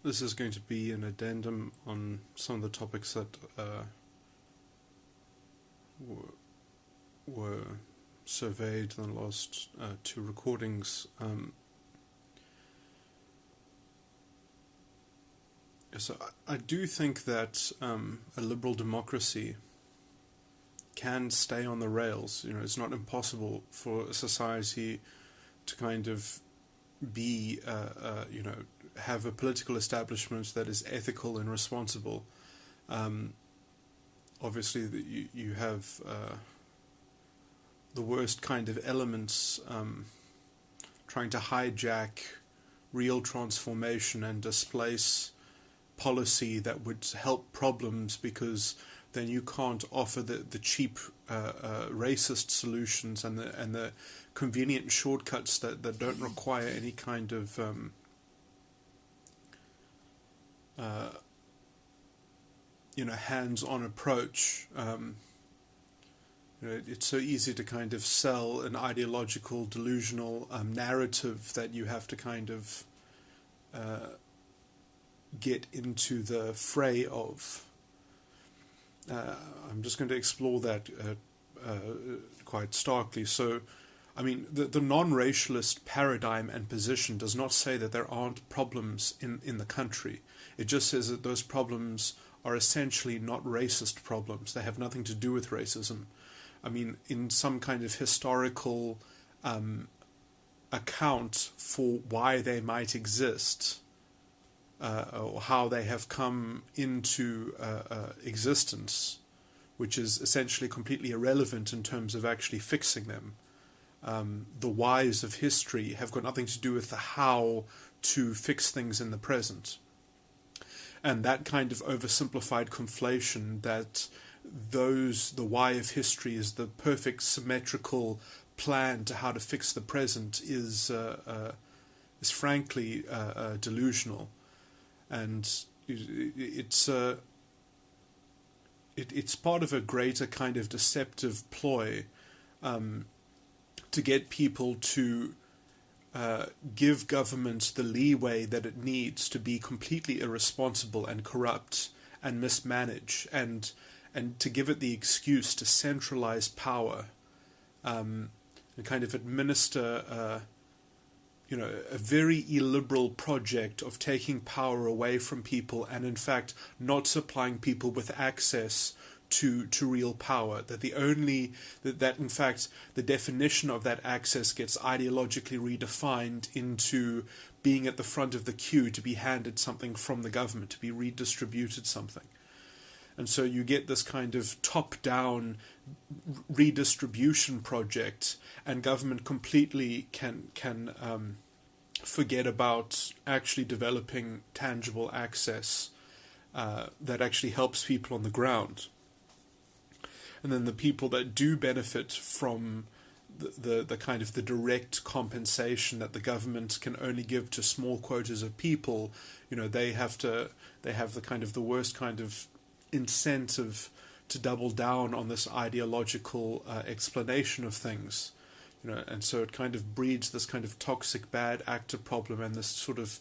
This is going to be an addendum on some of the topics that were surveyed in the last two recordings. So I do think that a liberal democracy can stay on the rails. You know, it's not impossible for a society to kind of be, have a political establishment that is ethical and responsible. Obviously, you have the worst kind of elements trying to hijack real transformation and displace policy that would help problems, because then you can't offer the cheap racist solutions and the convenient shortcuts that don't require any kind of hands-on approach. It's so easy to kind of sell an ideological, delusional narrative that you have to kind of get into the fray of. I'm just going to explore that quite starkly. So, I mean, the non-racialist paradigm and position does not say that there aren't problems in the country. It just says that those problems are essentially not racist problems. They have nothing to do with racism. I mean, in some kind of historical account for why they might exist, or how they have come into existence, which is essentially completely irrelevant in terms of actually fixing them. The whys of history have got nothing to do with the how to fix things in the present. And that kind of oversimplified conflation that the why of history is the perfect symmetrical plan to how to fix the present is frankly delusional. And it's part of a greater kind of deceptive ploy to get people to give government the leeway that it needs to be completely irresponsible and corrupt and mismanage, and to give it the excuse to centralize power and kind of administer a very illiberal project of taking power away from people, and in fact not supplying people with access to real power. That in fact the definition of that access gets ideologically redefined into being at the front of the queue to be handed something from the government, to be redistributed something. And so you get this kind of top-down redistribution project, and government completely can forget about actually developing tangible access that actually helps people on the ground. And then the people that do benefit from the kind of the direct compensation that the government can only give to small quotas of people, they have the kind of the worst kind of incentive to double down on this ideological explanation of things, and so it kind of breeds this kind of toxic bad actor problem and this sort of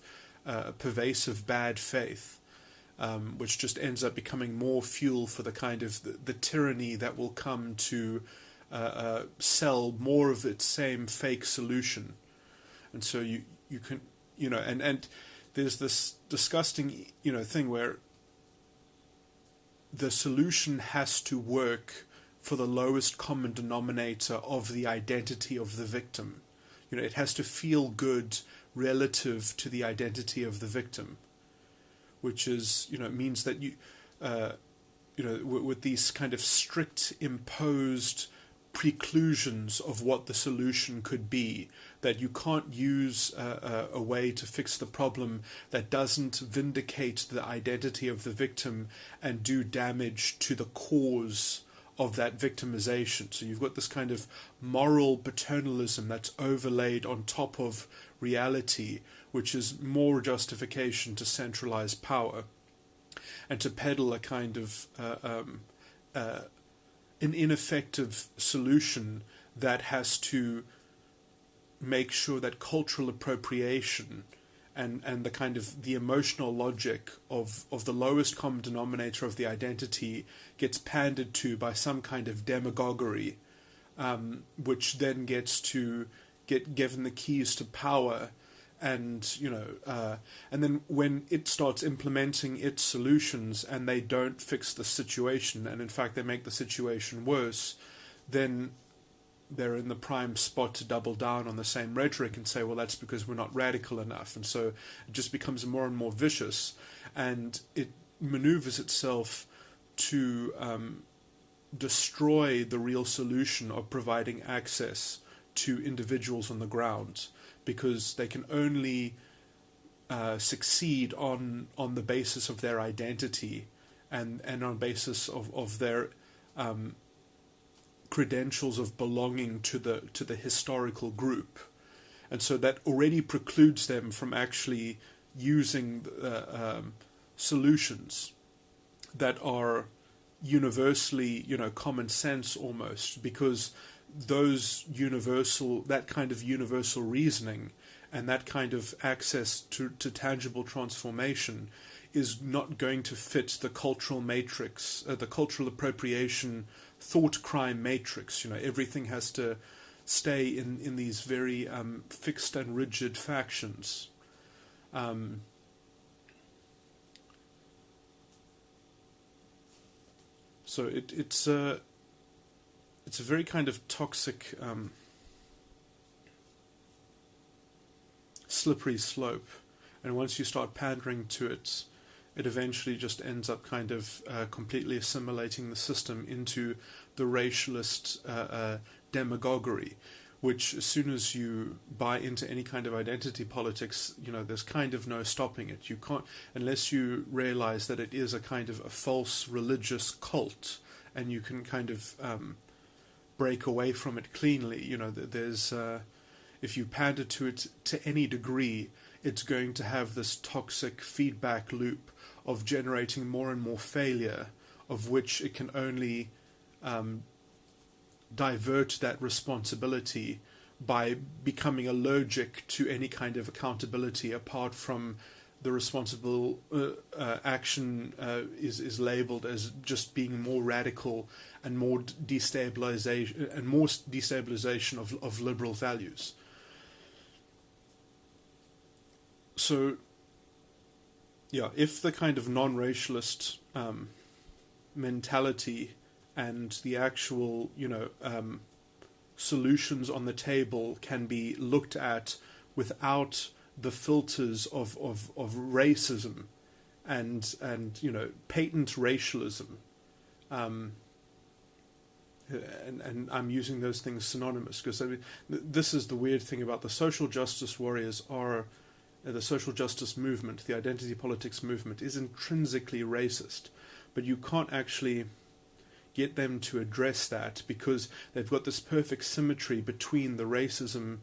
pervasive bad faith, which just ends up becoming more fuel for the kind of the tyranny that will come to sell more of its same fake solution. And so you can and there's this disgusting thing where the solution has to work for the lowest common denominator of the identity of the victim. It has to feel good relative to the identity of the victim, which is, means that with these kind of strict imposed preclusions of what the solution could be, that you can't use a way to fix the problem that doesn't vindicate the identity of the victim and do damage to the cause of that victimization. So you've got this kind of moral paternalism that's overlaid on top of reality, which is more justification to centralize power and to peddle a kind of an ineffective solution that has to make sure that cultural appropriation and the kind of the emotional logic of the lowest common denominator of the identity gets pandered to by some kind of demagoguery, which then gets to get given the keys to power. And and then when it starts implementing its solutions and they don't fix the situation, and in fact they make the situation worse, then they're in the prime spot to double down on the same rhetoric and say, well, that's because we're not radical enough. And so it just becomes more and more vicious, and it maneuvers itself to destroy the real solution of providing access to individuals on the ground, because they can only succeed on the basis of their identity and on basis of their credentials of belonging to the historical group. And so that already precludes them from actually using solutions that are universally, common sense almost, because that kind of universal reasoning and that kind of access to tangible transformation is not going to fit the cultural matrix, the cultural appropriation thought crime matrix. Everything has to stay in these very fixed and rigid factions. So it's a very kind of toxic, slippery slope, and once you start pandering to it, it eventually just ends up kind of completely assimilating the system into the racialist demagoguery, which as soon as you buy into any kind of identity politics, there's kind of no stopping it. You can't, unless you realize that it is a kind of a false religious cult, and you can kind of break away from it cleanly. There's if you pander to it to any degree, it's going to have this toxic feedback loop of generating more and more failure, of which it can only divert that responsibility by becoming allergic to any kind of accountability apart from the responsible action is labeled as just being more radical and more destabilization of liberal values. So, yeah, if the kind of non-racialist mentality and the actual, solutions on the table can be looked at without the filters of racism and patent racialism, and I'm using those things synonymous because this is the weird thing about the social justice warriors are. The social justice movement, the identity politics movement, is intrinsically racist, but you can't actually get them to address that because they've got this perfect symmetry between the racism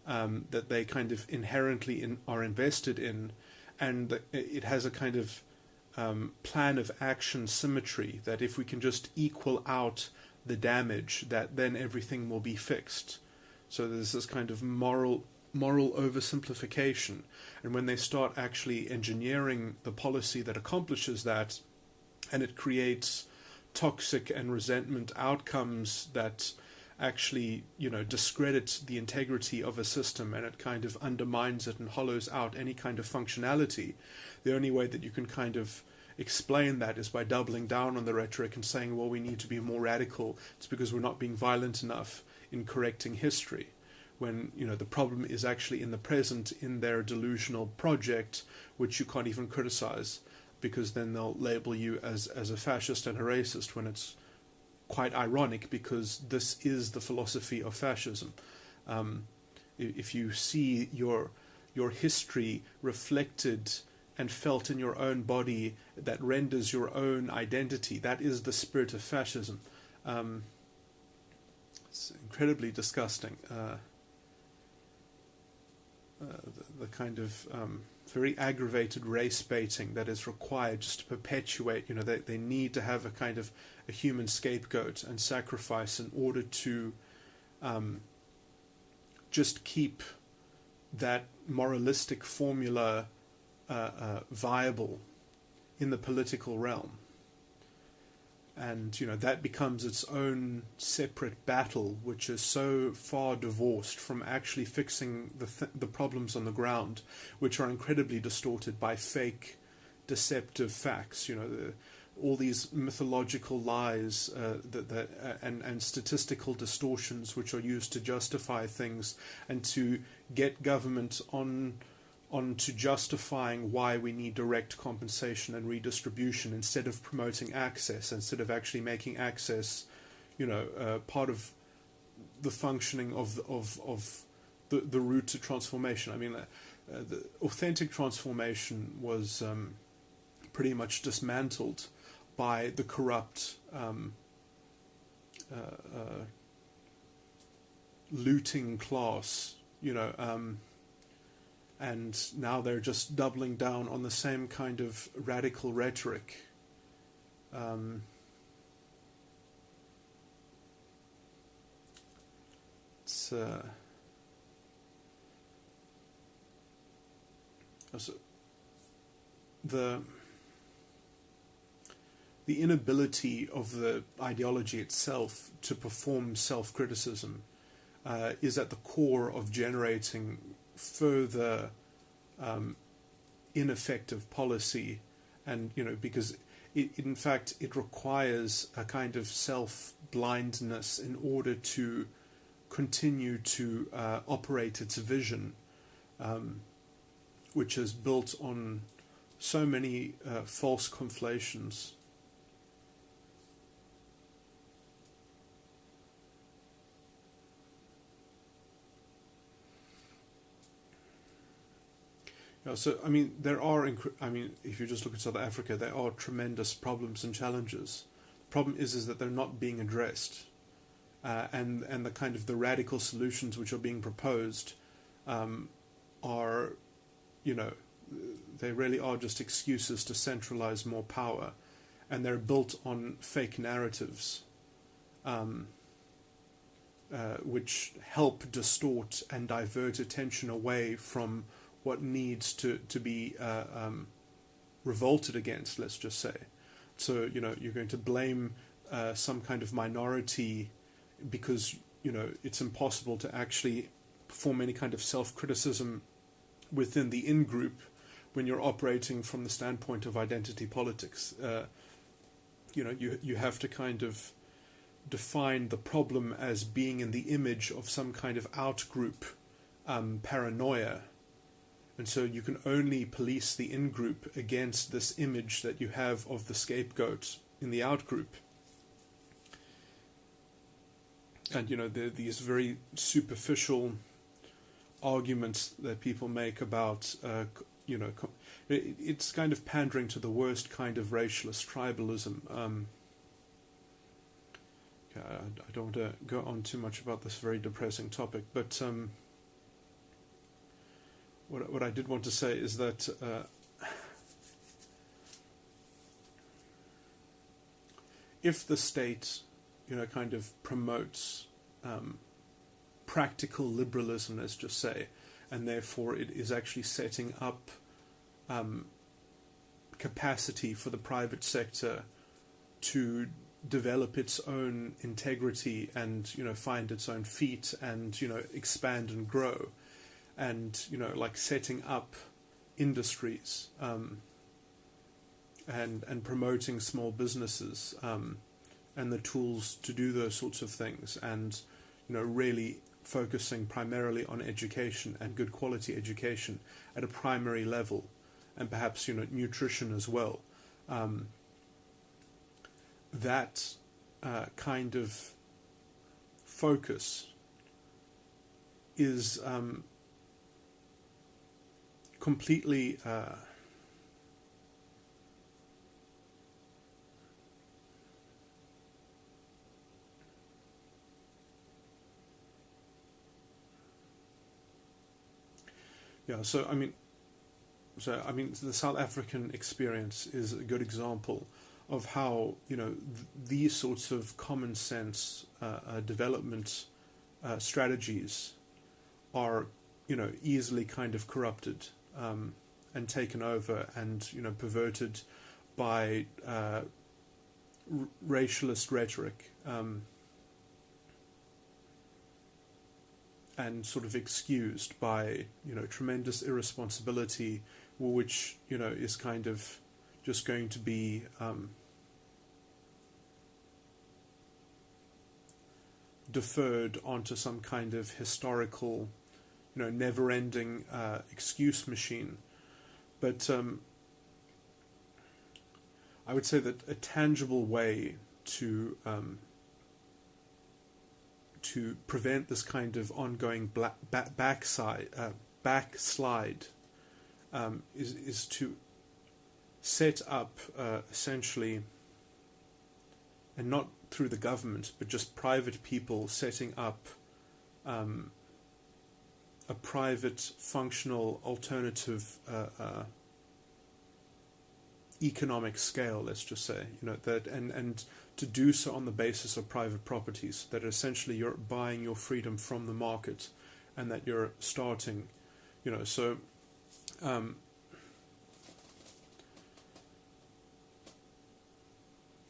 that they kind of inherently are invested in, and it has a kind of plan of action symmetry that if we can just equal out the damage, that then everything will be fixed. So there's this kind of moral oversimplification, and when they start actually engineering the policy that accomplishes that, and it creates toxic and resentment outcomes that actually discredit the integrity of a system, and it kind of undermines it and hollows out any kind of functionality, the only way that you can kind of explain that is by doubling down on the rhetoric and saying, well, we need to be more radical. It's because we're not being violent enough in correcting history, when the problem is actually in the present, in their delusional project, which you can't even criticize, because then they'll label you as a fascist and a racist, when it's quite ironic, because this is the philosophy of fascism. If you see your history reflected and felt in your own body, that renders your own identity, that is the spirit of fascism. It's incredibly disgusting. The kind of very aggravated race baiting that is required just to perpetuate, they need to have a kind of a human scapegoat and sacrifice in order to just keep that moralistic formula viable in the political realm. And that becomes its own separate battle, which is so far divorced from actually fixing the problems on the ground, which are incredibly distorted by fake, deceptive facts. All these mythological lies and statistical distortions, which are used to justify things and to get government onto justifying why we need direct compensation and redistribution instead of promoting access, instead of actually making access, part of the functioning of the route to transformation. I mean, the authentic transformation was pretty much dismantled by the corrupt looting class, and now they're just doubling down on the same kind of radical rhetoric. The inability of the ideology itself to perform self-criticism is at the core of generating further ineffective policy, and because in fact it requires a kind of self-blindness in order to continue to operate its vision, which is built on so many false conflations. So, I mean, if you just look at South Africa, there are tremendous problems and challenges. The problem is that they're not being addressed, and the kind of the radical solutions which are being proposed are, they really are just excuses to centralize more power, and they're built on fake narratives, which help distort and divert attention away from what needs to be revolted against, let's just say. So, you're going to blame some kind of minority because, it's impossible to actually perform any kind of self-criticism within the in-group when you're operating from the standpoint of identity politics. You have to kind of define the problem as being in the image of some kind of out-group paranoia. And so you can only police the in-group against this image that you have of the scapegoat in the out-group. And, there are these very superficial arguments that people make about, it's kind of pandering to the worst kind of racialist tribalism. I don't want to go on too much about this very depressing topic, but what I did want to say is that if the state, kind of promotes practical liberalism, let's just say, and therefore it is actually setting up capacity for the private sector to develop its own integrity and, find its own feet and, expand and grow. And, like setting up industries and promoting small businesses and the tools to do those sorts of things, and, really focusing primarily on education and good quality education at a primary level, and perhaps, nutrition as well. That kind of focus is completely so I mean the South African experience is a good example of how these sorts of common sense development strategies are easily kind of corrupted and taken over and, perverted by racialist rhetoric and sort of excused by, tremendous irresponsibility, which, is kind of just going to be deferred onto some kind of historical, never-ending excuse machine. But I would say that a tangible way to prevent this kind of ongoing backslide is to set up essentially, and not through the government, but just private people setting up a private, functional, alternative economic scale, let's just say, that and to do so on the basis of private properties, that essentially you're buying your freedom from the market, and that you're starting, so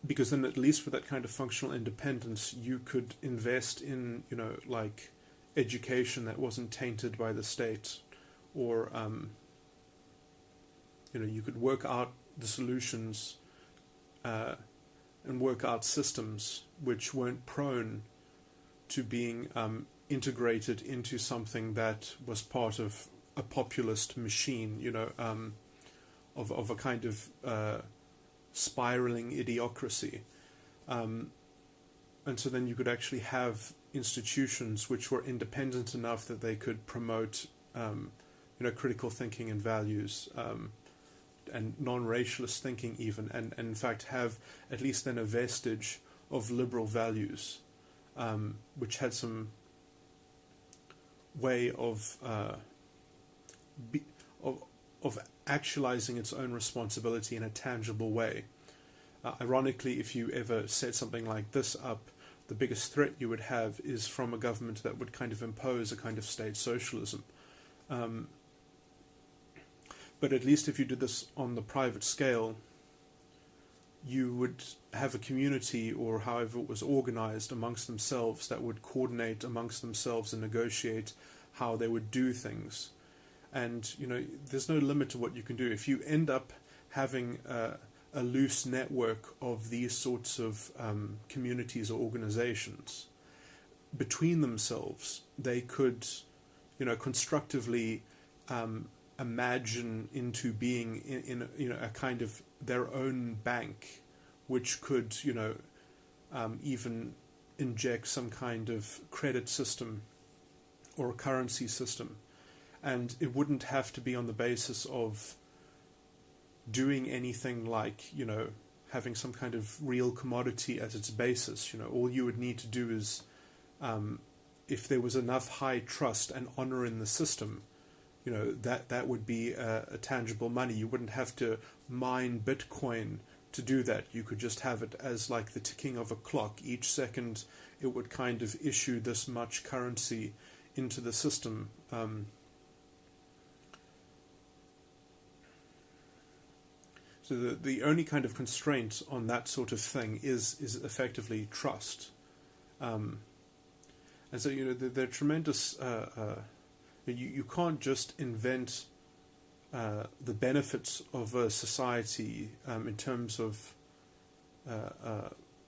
because then at least with that kind of functional independence, you could invest in, like education that wasn't tainted by the state, or you could work out the solutions and work out systems which weren't prone to being integrated into something that was part of a populist machine, of a kind of spiraling idiocracy. And so then you could actually have institutions which were independent enough that they could promote, critical thinking and values, and non-racialist thinking even, and in fact have at least then a vestige of liberal values, which had some way of actualizing its own responsibility in a tangible way. Ironically, if you ever set something like this up, the biggest threat you would have is from a government that would kind of impose a kind of state socialism. But at least if you did this on the private scale, you would have a community, or however it was organized amongst themselves, that would coordinate amongst themselves and negotiate how they would do things. And, there's no limit to what you can do. If you end up having a loose network of these sorts of communities or organizations, between themselves, they could, constructively imagine into being in a kind of their own bank, which could, even inject some kind of credit system or a currency system. And it wouldn't have to be on the basis of doing anything like, having some kind of real commodity as its basis. All you would need to do is, if there was enough high trust and honor in the system, that would be a tangible money. You wouldn't have to mine Bitcoin to do that. You could just have it as like the ticking of a clock. Each second it would kind of issue this much currency into the system. So the only kind of constraint on that sort of thing is effectively trust. And so, there are tremendous... You can't just invent the benefits of a society in terms of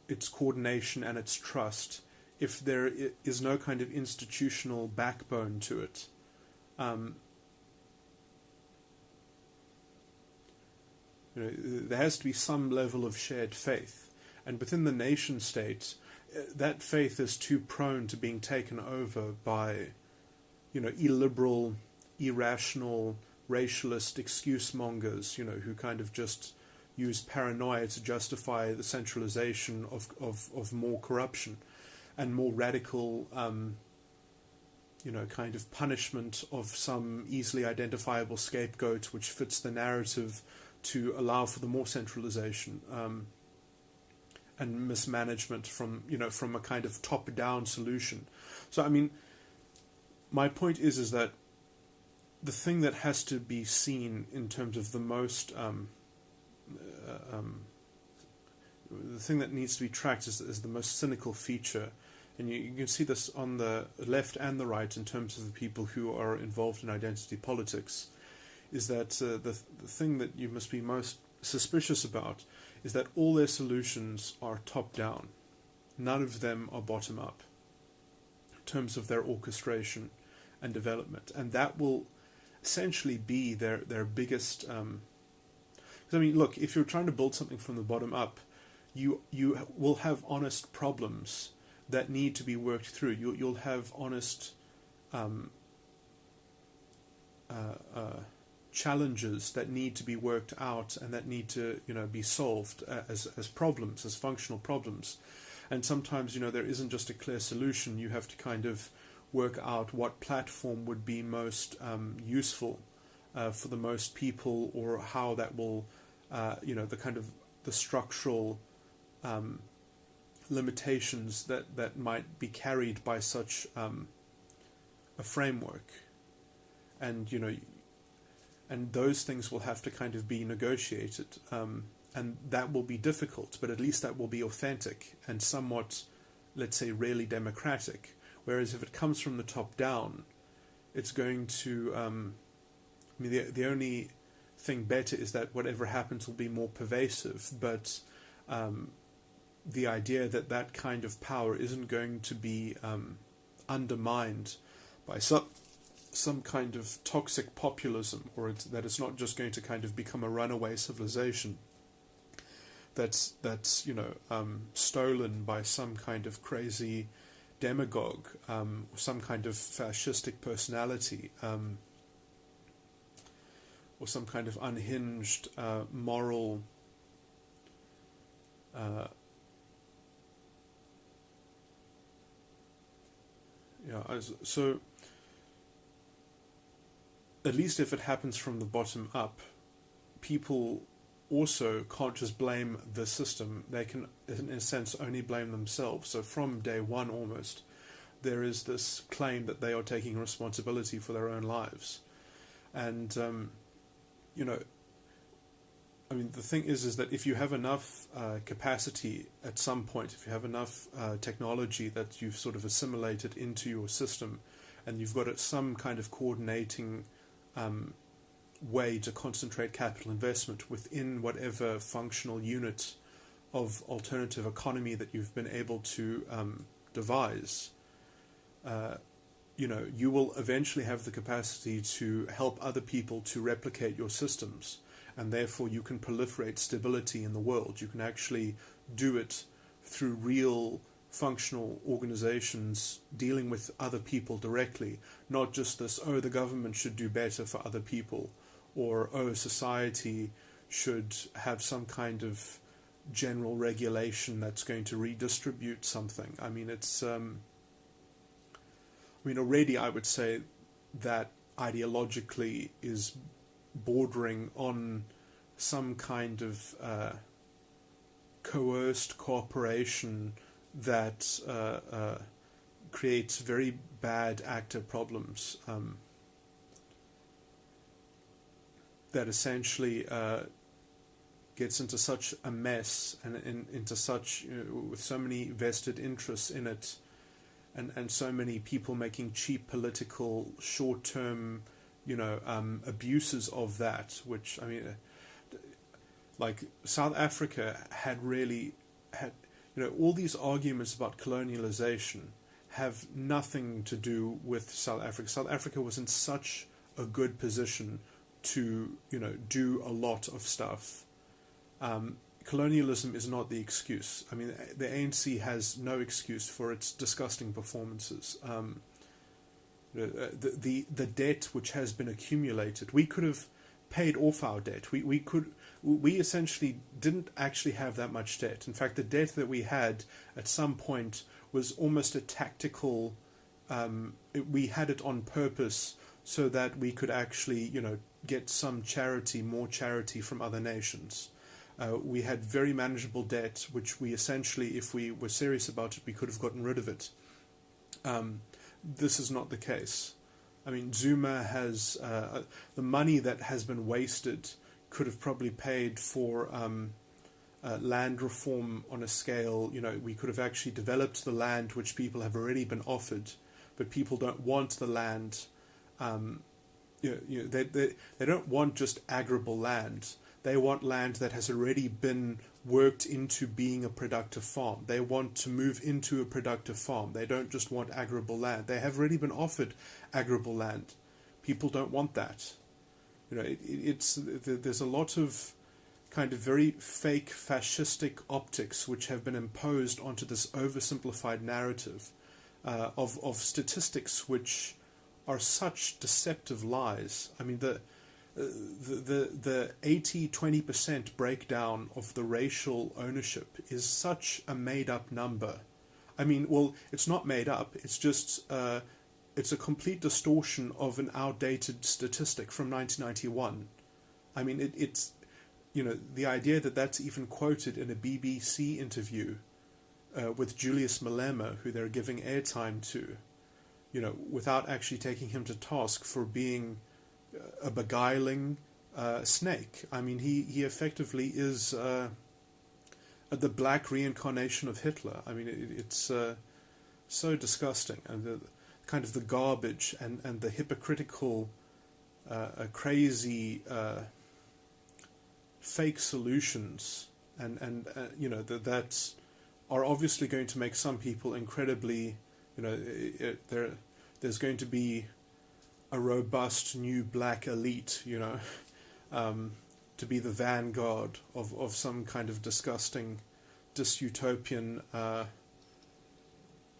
its coordination and its trust if there is no kind of institutional backbone to it. There has to be some level of shared faith, and within the nation state, that faith is too prone to being taken over by, illiberal, irrational, racialist excuse mongers, who kind of just use paranoia to justify the centralization of more corruption and more radical, kind of punishment of some easily identifiable scapegoat which fits the narrative to allow for the more centralization and mismanagement from a kind of top-down solution. So, my point is that the thing that has to be seen in terms of the most the thing that needs to be tracked is the most cynical feature, and you can see this on the left and the right in terms of the people who are involved in identity politics, is that the thing that you must be most suspicious about is that all their solutions are top down. None of them are bottom up in terms of their orchestration and development, and that will essentially be their biggest. Because I mean, look, if you're trying to build something from the bottom up, you will have honest problems that need to be worked through. You'll have honest challenges that need to be worked out and that need to be solved as problems, as functional problems. And sometimes there isn't just a clear solution. You have to kind of work out what platform would be most useful for the most people, or how that will the kind of the structural limitations that might be carried by such a framework, and and those things will have to kind of be negotiated, and that will be difficult, but at least that will be authentic and somewhat, let's say, really democratic. Whereas if it comes from the top down, it's going to I mean, the only thing better is that whatever happens will be more pervasive, but the idea that kind of power isn't going to be undermined by some kind of toxic populism, or that it's not just going to kind of become a runaway civilization that's stolen by some kind of crazy demagogue, some kind of fascistic personality, or some kind of unhinged moral so at least if it happens from the bottom up, people also can't just blame the system. They can, in a sense, only blame themselves. So from day one almost, there is this claim that they are taking responsibility for their own lives. And I mean, the thing is that if you have enough capacity at some point, if you have enough technology that you've sort of assimilated into your system, and you've got some kind of coordinating way to concentrate capital investment within whatever functional unit of alternative economy that you've been able to devise, you will eventually have the capacity to help other people to replicate your systems. And therefore you can proliferate stability in the world. You can actually do it through real functional organizations dealing with other people directly, not just this, the government should do better for other people, or society should have some kind of general regulation that's going to redistribute something. I mean, it's already I would say that ideologically is bordering on some kind of coerced cooperation that creates very bad actor problems, that essentially gets into such a mess and into such, with so many vested interests in it, and so many people making cheap political short-term abuses of that, which, I mean, like South Africa had all these arguments about colonialization have nothing to do with South Africa. South Africa was in such a good position to, do a lot of stuff. Colonialism is not the excuse. I mean, the ANC has no excuse for its disgusting performances. The debt which has been accumulated, we could have paid off our debt. We essentially didn't actually have that much debt. In fact, the debt that we had at some point was almost a tactical. We had it on purpose so that we could actually, get some more charity from other nations. We had very manageable debt, which we essentially, if we were serious about it, we could have gotten rid of it. This is not the case. I mean, Zuma has the money that has been wasted could have probably paid for land reform on a scale. We could have actually developed the land which people have already been offered, but people don't want the land. They don't want just arable land. They want land that has already been worked into being a productive farm. They want to move into a productive farm. They don't just want arable land. They have already been offered arable land. People don't want that. There's a lot of kind of very fake fascistic optics which have been imposed onto this oversimplified narrative of statistics which are such deceptive lies. I mean, the 80-20% breakdown of the racial ownership is such a made-up number. I mean, well, it's not made up. It's just it's a complete distortion of an outdated statistic from 1991. I mean, it's the idea that that's even quoted in a BBC interview with Julius Malema, who they're giving airtime to, without actually taking him to task for being a beguiling snake. I mean, he effectively is the black reincarnation of Hitler. I mean, it's so disgusting, and the kind of the garbage and the hypocritical, crazy, fake solutions, and that are obviously going to make some people incredibly, there's going to be a robust new black elite, to be the vanguard of some kind of disgusting, dystopian,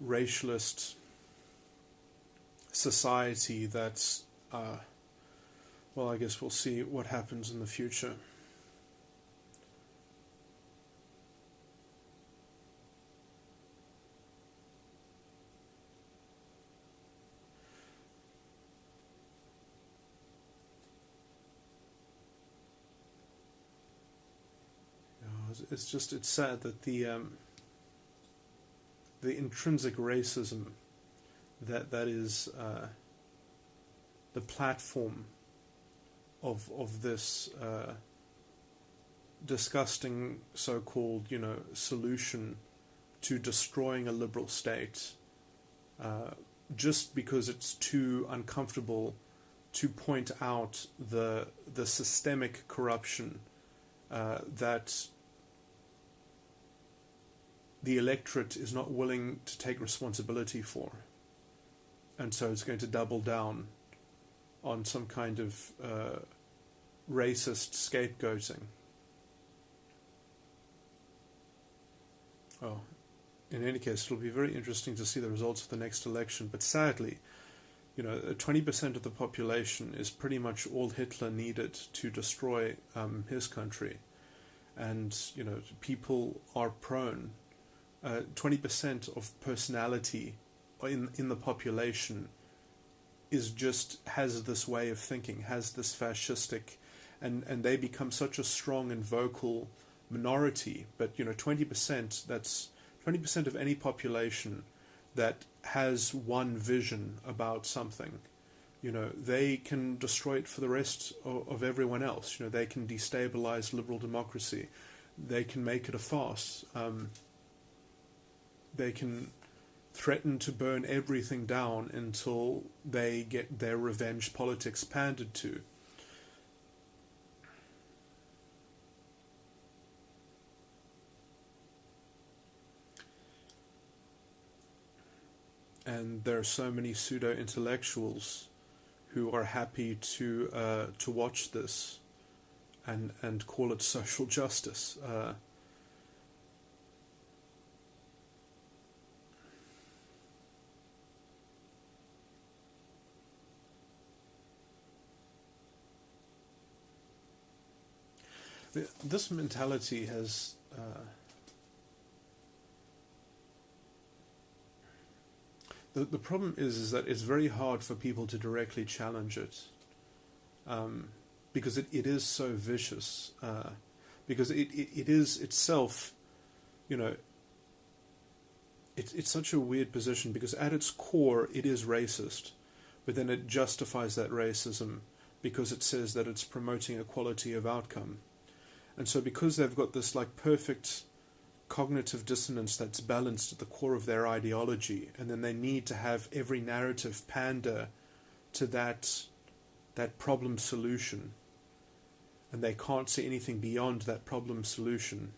racialist society that's, well, I guess we'll see what happens in the future. It's sad that the intrinsic racism that is the platform of this disgusting so-called solution to destroying a liberal state, just because it's too uncomfortable to point out the systemic corruption that the electorate is not willing to take responsibility for, and so it's going to double down on some kind of racist scapegoating. Oh, in any case, it'll be very interesting to see the results of the next election, but sadly, 20% of the population is pretty much all Hitler needed to destroy his country, and people are prone. 20% of personality in the population has this way of thinking, has this fascistic, and they become such a strong and vocal minority. But 20%, that's 20% of any population that has one vision about something. They can destroy it for the rest of everyone else. They can destabilize liberal democracy. They can make it a farce. They can threaten to burn everything down until they get their revenge politics pandered to. And there are so many pseudo-intellectuals who are happy to watch this and call it social justice. This mentality has the problem is that it's very hard for people to directly challenge it, because it is so vicious, because it is itself, it's such a weird position, because at its core it is racist, but then it justifies that racism because it says that it's promoting equality of outcome. And so because they've got this like perfect cognitive dissonance that's balanced at the core of their ideology, and then they need to have every narrative pander to that problem solution, and they can't see anything beyond that problem solution,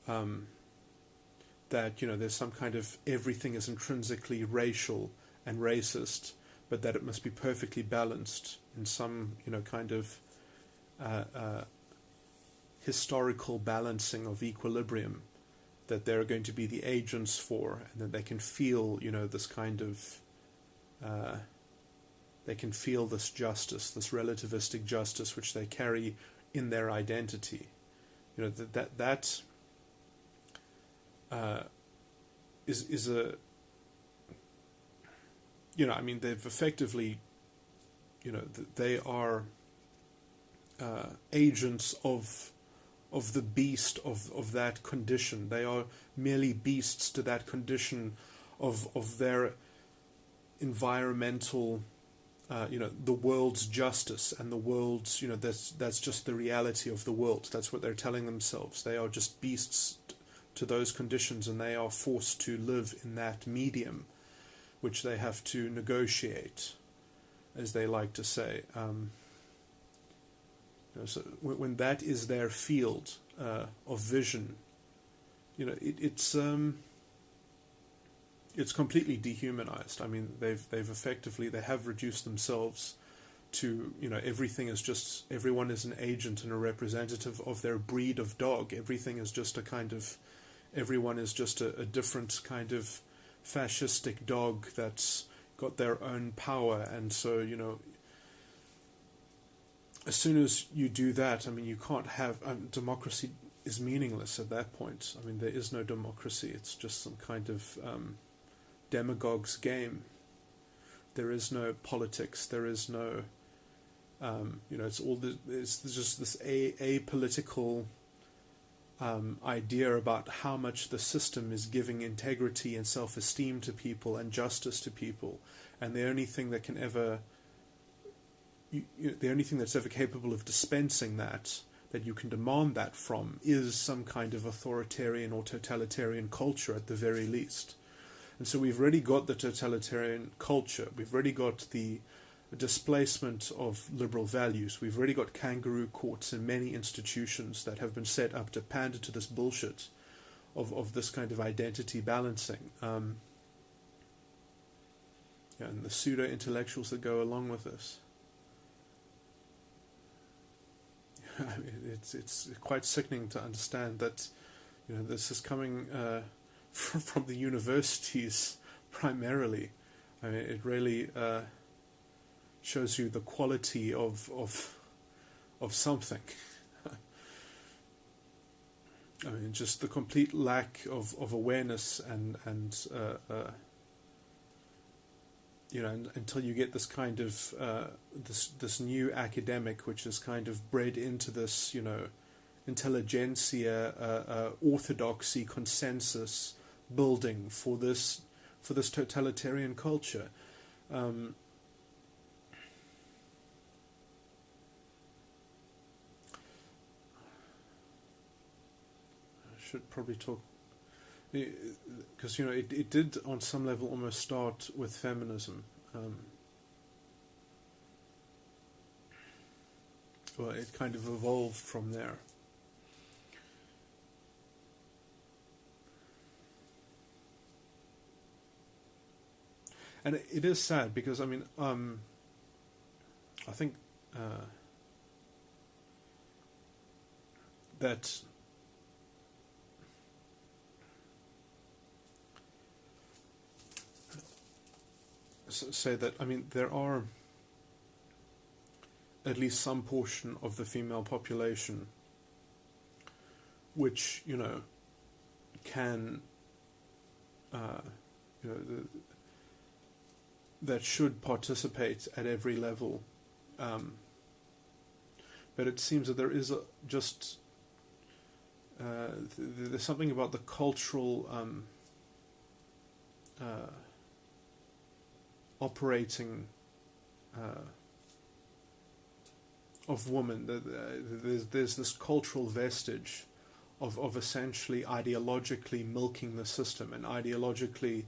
that, you know, there's some kind of everything is intrinsically racial and racist, but that it must be perfectly balanced in some, you know, kind of historical balancing of equilibrium that they're going to be the agents for, and that they can feel, you know, this kind of they can feel this justice, this relativistic justice which they carry in their identity. You know, that is a, you know, I mean, they've effectively, you know, they are agents of the beast of that condition. They are merely beasts to that condition of their environmental, you know, the world's justice and the world's, you know, that's just the reality of the world. That's what they're telling themselves. They are just beasts to those conditions, and they are forced to live in that medium, which they have to negotiate, as they like to say. You know, so when that is their field of vision, you know, it's completely dehumanized. I mean, they have reduced themselves to, you know, everyone is an agent and a representative of their breed of dog. Everything is just everyone is just a different kind of fascistic dog that's got their own power. And so, you know, as soon as you do that, I mean, you can't have democracy is meaningless at that point. I mean, there is no democracy. It's just some kind of demagogue's game. There is no politics. There is no, you know, it's just this apolitical idea about how much the system is giving integrity and self-esteem to people and justice to people, and the only thing that can ever, the only thing that's ever capable of dispensing that you can demand that from, is some kind of authoritarian or totalitarian culture at the very least. And so we've already got the totalitarian culture. We've already got the displacement of liberal values. We've already got kangaroo courts in many institutions that have been set up to pander to this bullshit of this kind of identity balancing. And the pseudo-intellectuals that go along with this. I mean, it's quite sickening to understand that, you know, this is coming from the universities primarily. I mean, it really shows you the quality of something. I mean, just the complete lack of awareness and you know, until you get this kind of this new academic, which is kind of bred into this, you know, intelligentsia, orthodoxy, consensus building for this totalitarian culture. I should probably talk, because, you know, it did on some level almost start with feminism. Well, it kind of evolved from there. And it is sad because, I mean, I think that say that, I mean, there are at least some portion of the female population which, you know, can, you know, that should participate at every level. But it seems that there is there's something about the cultural operating of women. There's this cultural vestige of essentially ideologically milking the system and ideologically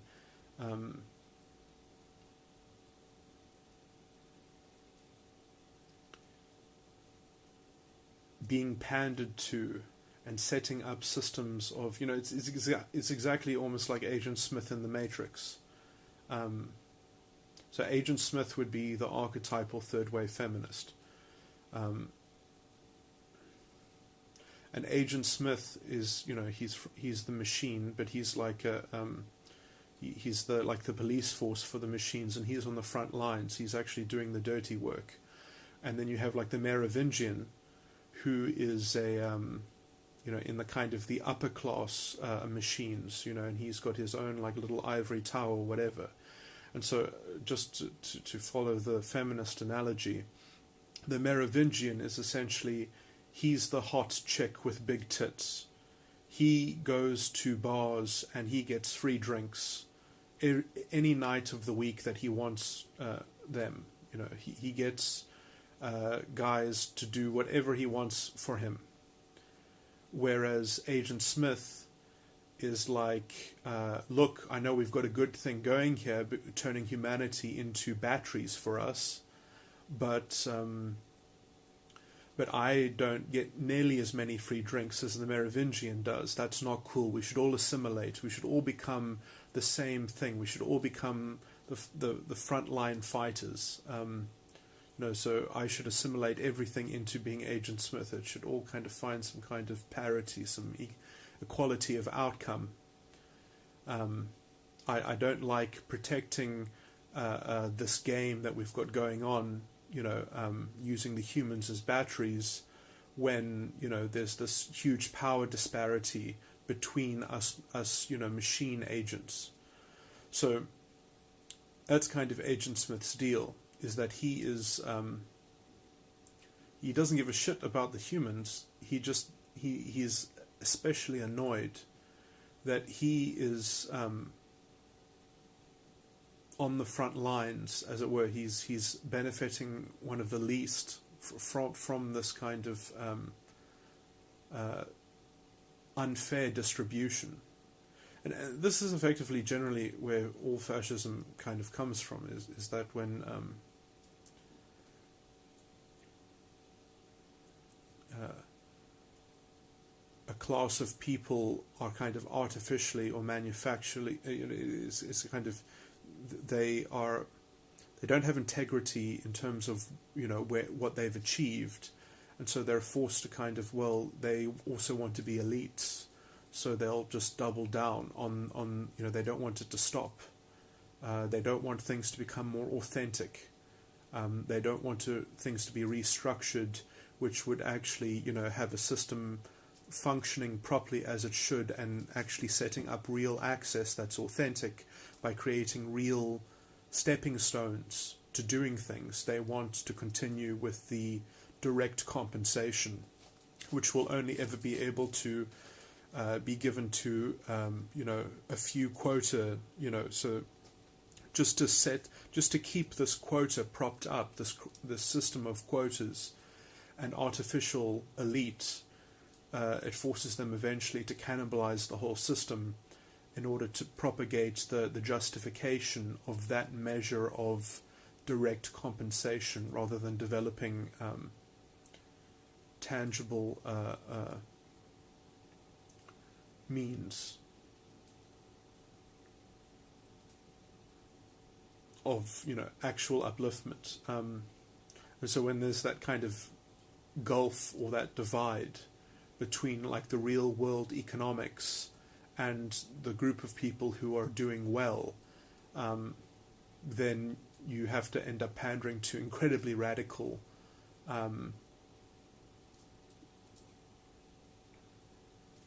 being pandered to and setting up systems of, it's exactly almost like Agent Smith in The Matrix. So Agent Smith would be the archetypal third-wave feminist. And Agent Smith is, he's the machine, but he's like he's the police force for the machines, and he's on the front lines. He's actually doing the dirty work. And then you have like the Merovingian, who is a in the kind of the upper class machines, and he's got his own like little ivory tower or whatever. And so, just to follow the feminist analogy, the Merovingian is essentially, he's the hot chick with big tits. He goes to bars and he gets free drinks any night of the week that he wants them. He gets guys to do whatever he wants for him. Whereas Agent Smith is like, look, I know we've got a good thing going here, but turning humanity into batteries for us, but I don't get nearly as many free drinks as the Merovingian does. That's not cool. We should all assimilate. We should all become the same thing. We should all become the frontline fighters. So I should assimilate everything into being Agent Smith. It should all kind of find some kind of parity, some equality of outcome. I don't like protecting this game that we've got going on, using the humans as batteries when, there's this huge power disparity between us, machine agents. So that's kind of Agent Smith's deal, is that he is, he doesn't give a shit about the humans. He's especially annoyed that he is on the front lines, as it were. He's benefiting one of the least from this kind of unfair distribution. And this is effectively generally where all fascism kind of comes from, is that when a class of people are kind of artificially or manufacturally, it's kind of, they don't have integrity in terms of what they've achieved, and so they're forced to kind of, they also want to be elites, so they'll just double down on they don't want it to stop. They don't want things to become more authentic. They don't want things to be restructured, which would actually have a system functioning properly as it should, and actually setting up real access that's authentic by creating real stepping stones to doing things. They want to continue with the direct compensation, which will only ever be able to be given to a few quota, so just to keep this quota propped up, this system of quotas and artificial elite. It forces them eventually to cannibalize the whole system in order to propagate the justification of that measure of direct compensation, rather than developing tangible means of actual upliftment. And so when there's that kind of gulf or that divide between like the real world economics and the group of people who are doing well, then you have to end up pandering to incredibly radical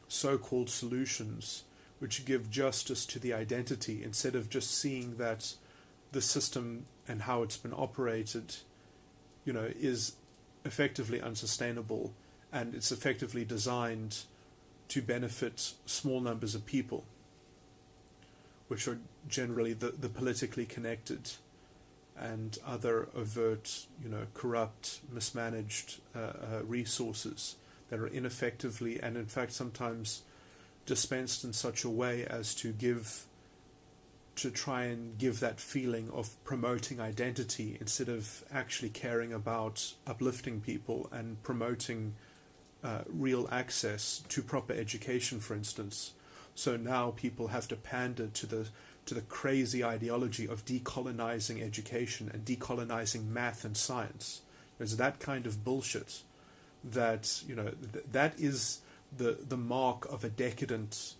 so-called solutions which give justice to the identity, instead of just seeing that the system and how it's been operated is effectively unsustainable, and it's effectively designed to benefit small numbers of people, which are generally the politically connected, and other overt, corrupt, mismanaged resources that are ineffectively and in fact sometimes dispensed in such a way as to try and give that feeling of promoting identity instead of actually caring about uplifting people and promoting real access to proper education, for instance. So now people have to pander to the crazy ideology of decolonizing education and decolonizing math and science. There's that kind of bullshit that, that is the mark of a decadent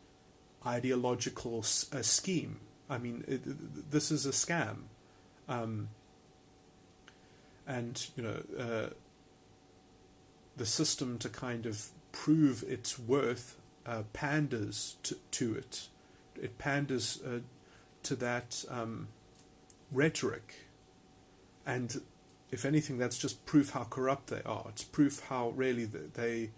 ideological scheme. I mean, this is a scam. The system, to kind of prove its worth, panders to it. It panders to that rhetoric. And if anything, that's just proof how corrupt they are. It's proof how really they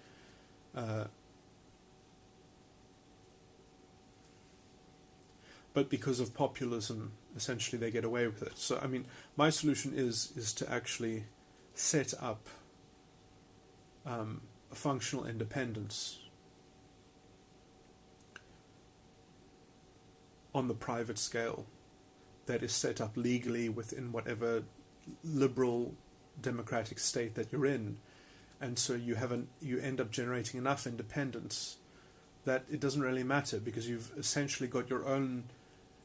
but because of populism, essentially they get away with it. So, I mean, my solution is to actually set up a functional independence on the private scale that is set up legally within whatever liberal democratic state that you're in. And so you end up generating enough independence that it doesn't really matter, because you've essentially got your own.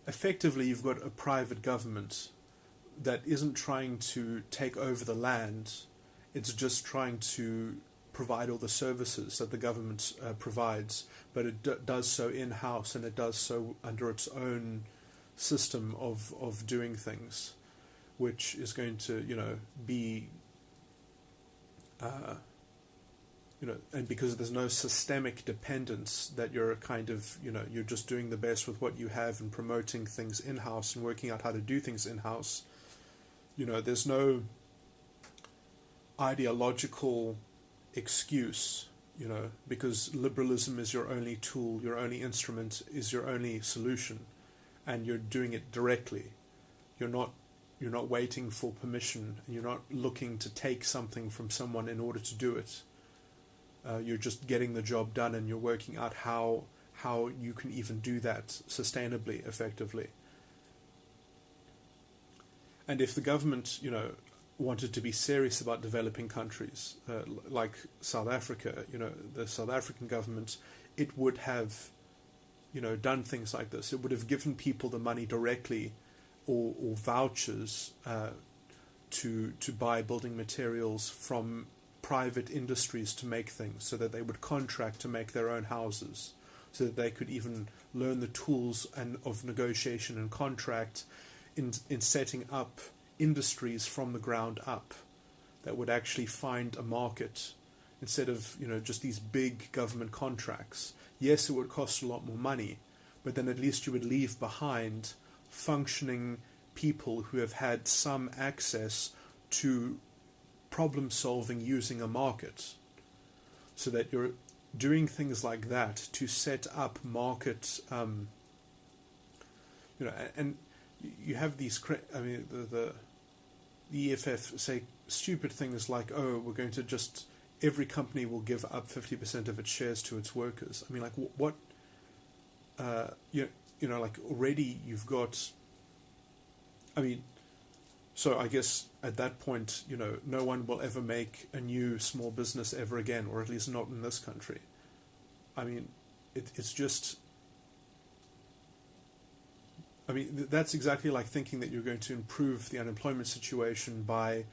Effectively, you've got a private government that isn't trying to take over the land. It's just trying to provide all the services that the government provides, but it does so in-house, and it does so under its own system of doing things, which is going to, be, and because there's no systemic dependence, that you're kind of, you're just doing the best with what you have and promoting things in-house and working out how to do things in-house. There's no ideological excuse, because liberalism is your only tool, your only instrument, is your only solution, and you're doing it directly. You're not waiting for permission, and you're not looking to take something from someone in order to do it. You're just getting the job done, and you're working out how you can even do that sustainably, effectively. And if the government, wanted to be serious about developing countries, like South Africa, the South African government, it would have, done things like this. It would have given people the money directly, or vouchers to buy building materials from private industries to make things, so that they would contract to make their own houses, so that they could even learn the tools of negotiation and contract in setting up industries from the ground up that would actually find a market, instead of just these big government contracts. Yes, it would cost a lot more money, but then at least you would leave behind functioning people who have had some access to problem solving using a market, so that you're doing things like that to set up market, and you have these, the EFF say stupid things like, oh, we're going to just, every company will give up 50% of its shares to its workers. I mean, like, what, like, already you've got, so I guess at that point, no one will ever make a new small business ever again, or at least not in this country. I mean, it's just, that's exactly like thinking that you're going to improve the unemployment situation by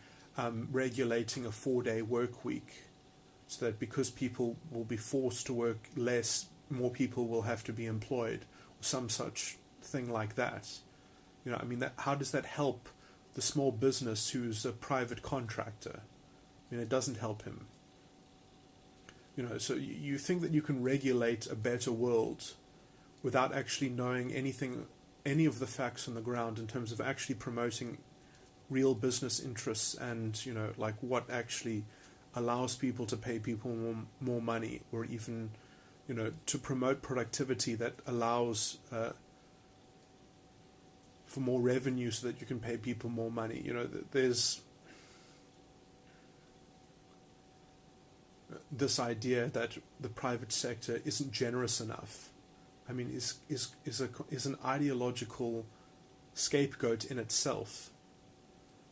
regulating a 4-day work week, so that because people will be forced to work less, more people will have to be employed, or some such thing like that. How does that help the small business who's a private contractor? It doesn't help him. So you think that you can regulate a better world without actually knowing any of the facts on the ground in terms of actually promoting real business interests, and like what actually allows people to pay people more money, or even to promote productivity that allows for more revenue so that you can pay people more money. You know, there's this idea that the private sector isn't generous enough. I mean, is an ideological scapegoat in itself.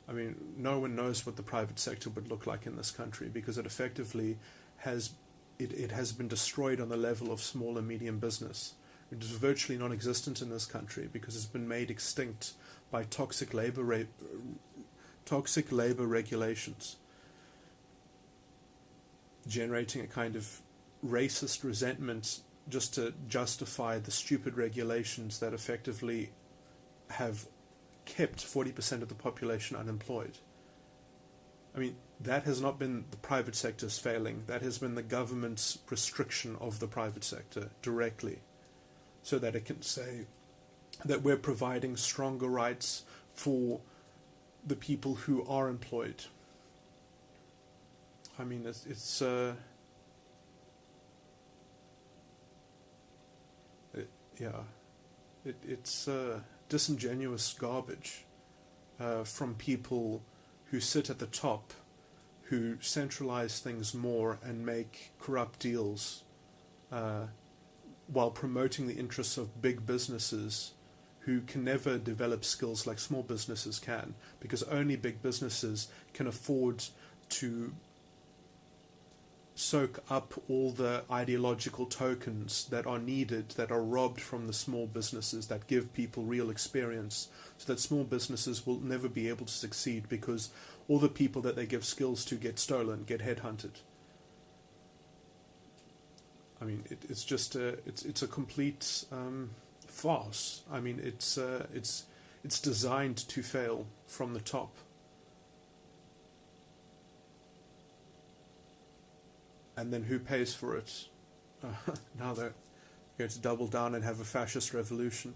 I mean, no one knows what the private sector would look like in this country, because it effectively has been destroyed on the level of small and medium business. It is virtually non-existent in this country because it's been made extinct by toxic labor regulations, generating a kind of racist resentment just to justify the stupid regulations that effectively have kept 40% of the population unemployed. I mean, that has not been the private sector's failing. That has been the government's restriction of the private sector directly, so that it can say that we're providing stronger rights for the people who are employed. I mean, it's disingenuous garbage from people who sit at the top, who centralize things more and make corrupt deals while promoting the interests of big businesses who can never develop skills like small businesses can, because only big businesses can afford to soak up all the ideological tokens that are needed, that are robbed from the small businesses, that give people real experience, so that small businesses will never be able to succeed because all the people that they give skills to get stolen, get headhunted. I mean, it's just it's a complete farce. I mean, it's designed to fail from the top. And then who pays for it? Now they're going to double down and have a fascist revolution.